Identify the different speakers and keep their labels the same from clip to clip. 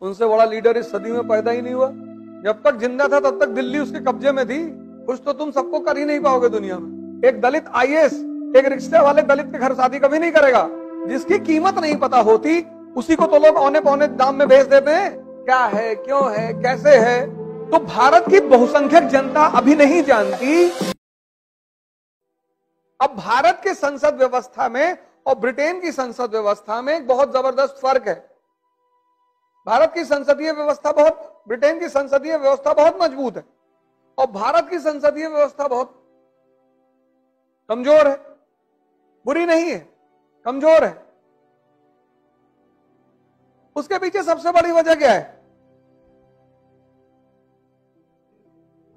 Speaker 1: उनसे बड़ा लीडर इस सदी में पैदा ही नहीं हुआ। जब तक जिंदा था तब तक दिल्ली उसके कब्जे में थी। कुछ तो तुम सबको कर ही नहीं पाओगे दुनिया में। एक दलित आईएएस एक रिक्शे वाले दलित के घर शादी कभी नहीं करेगा। जिसकी कीमत नहीं पता होती उसी को तो लोग औने पौने दाम में बेच देते हैं। क्या है, क्यों है, कैसे है। तो भारत की बहुसंख्यक जनता अभी नहीं जानती। अब भारत के संसद व्यवस्था में और ब्रिटेन की संसद व्यवस्था में एक बहुत जबरदस्त फर्क है। भारत की संसदीय व्यवस्था ब्रिटेन की संसदीय व्यवस्था बहुत मजबूत है और भारत की संसदीय व्यवस्था बहुत कमजोर है। बुरी नहीं है, कमजोर है। उसके पीछे सबसे बड़ी वजह क्या है?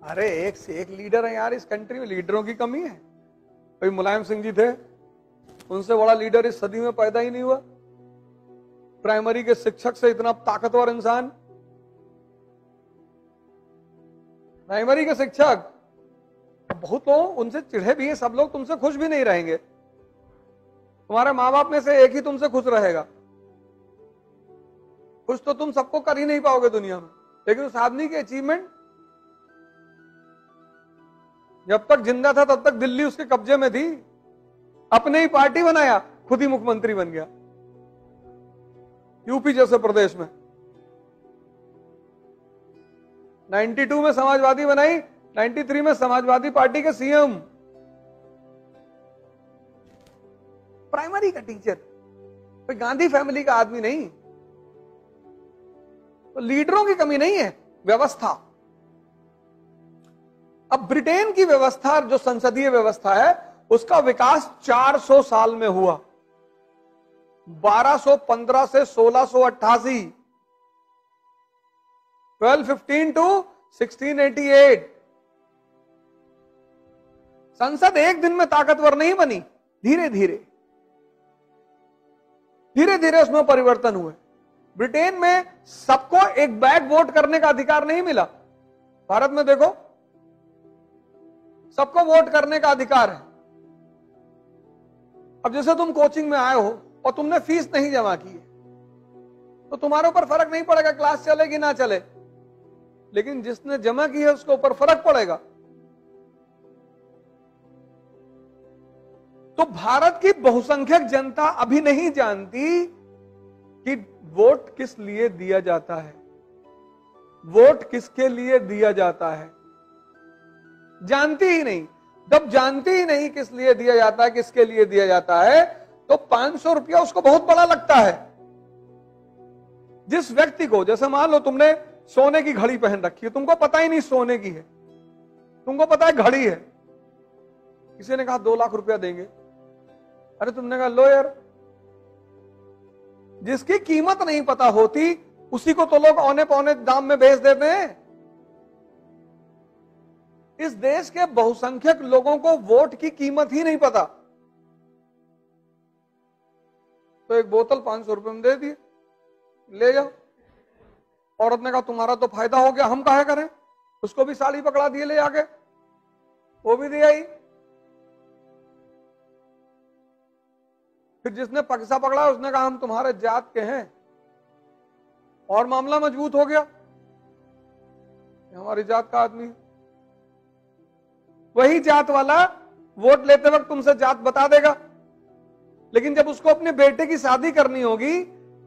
Speaker 1: अरे एक से एक लीडर है यार। इस कंट्री में लीडरों की कमी है। कोई मुलायम सिंह जी थे, उनसे बड़ा लीडर इस सदी में पैदा ही नहीं हुआ। प्राइमरी के शिक्षक से इतना ताकतवर इंसान। प्राइमरी के शिक्षक बहुत लोग उनसे चिढ़े भी है, सब लोग तुमसे खुश भी नहीं रहेंगे। तुम्हारे मां बाप में से एक ही तुमसे खुश रहेगा। खुश तो तुम सबको कर ही नहीं पाओगे दुनिया में। लेकिन उस आदमी की अचीवमेंट, जब तक जिंदा था तब तक दिल्ली उसके कब्जे में थी। अपने ही पार्टी बनाया, खुद ही मुख्यमंत्री बन गया यूपी जैसे प्रदेश में। 92 में समाजवादी बनाई, 93 में समाजवादी पार्टी के सीएम। प्राइमरी का टीचर, कोई गांधी फैमिली का आदमी नहीं। तो लीडरों की कमी नहीं है, व्यवस्था। अब ब्रिटेन की व्यवस्था, जो संसदीय व्यवस्था है, उसका विकास 400 साल में हुआ। 1215 से 1688, 1215 टू 1688। संसद एक दिन में ताकतवर नहीं बनी, धीरे धीरे उसमें परिवर्तन हुए। ब्रिटेन में सबको एक बैग वोट करने का अधिकार नहीं मिला। भारत में देखो, सबको वोट करने का अधिकार है। अब जैसे तुम कोचिंग में आए हो और तुमने फीस नहीं जमा की है, तो तुम्हारे ऊपर फर्क नहीं पड़ेगा क्लास चले कि ना चले। लेकिन जिसने जमा की है उसके ऊपर फर्क पड़ेगा। तो भारत की बहुसंख्यक जनता अभी नहीं जानती कि वोट किस लिए दिया जाता है, वोट किसके लिए दिया जाता है। जानती ही नहीं। जब जानती ही नहीं किस लिए दिया जाता है, किसके लिए दिया जाता है, तो 500 रुपया उसको बहुत बड़ा लगता है। जिस व्यक्ति को, जैसे मान लो तुमने सोने की घड़ी पहन रखी है, तुमको पता ही नहीं सोने की है, तुमको पता है घड़ी है। किसी ने कहा 2 लाख रुपया देंगे। अरे तुमने कहा लो यार। जिसकी कीमत नहीं पता होती उसी को तो लोग औने पौने दाम में बेच देते हैं। इस देश के बहुसंख्यक लोगों को वोट की कीमत ही नहीं पता। तो एक बोतल 500 रुपए में दे दिए, ले जाओ। औरत ने कहा तुम्हारा तो फायदा हो गया, हम काहे करें। उसको भी साड़ी पकड़ा दिए ले आके, वो भी दे आई। फिर जिसने पैसा पकड़ा उसने कहा हम तुम्हारे जात के हैं, और मामला मजबूत हो गया, हमारी जात का आदमी। वही जात वाला वोट लेते वक्त तुमसे जात बता देगा, लेकिन जब उसको अपने बेटे की शादी करनी होगी,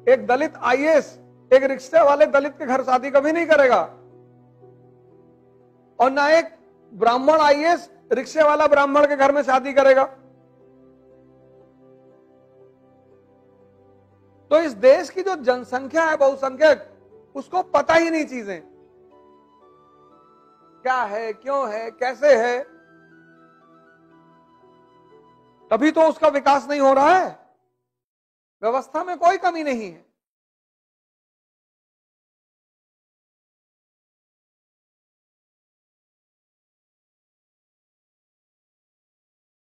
Speaker 1: एक दलित आईएएस एक रिक्शे वाले दलित के घर शादी कभी नहीं करेगा, और ना एक ब्राह्मण आईएएस रिक्शे वाला ब्राह्मण के घर में शादी करेगा। तो इस देश की जो जनसंख्या है बहुसंख्यक, उसको पता ही नहीं चीजें क्या है, क्यों है, कैसे है। तभी तो उसका विकास नहीं हो रहा है। व्यवस्था में कोई कमी नहीं है।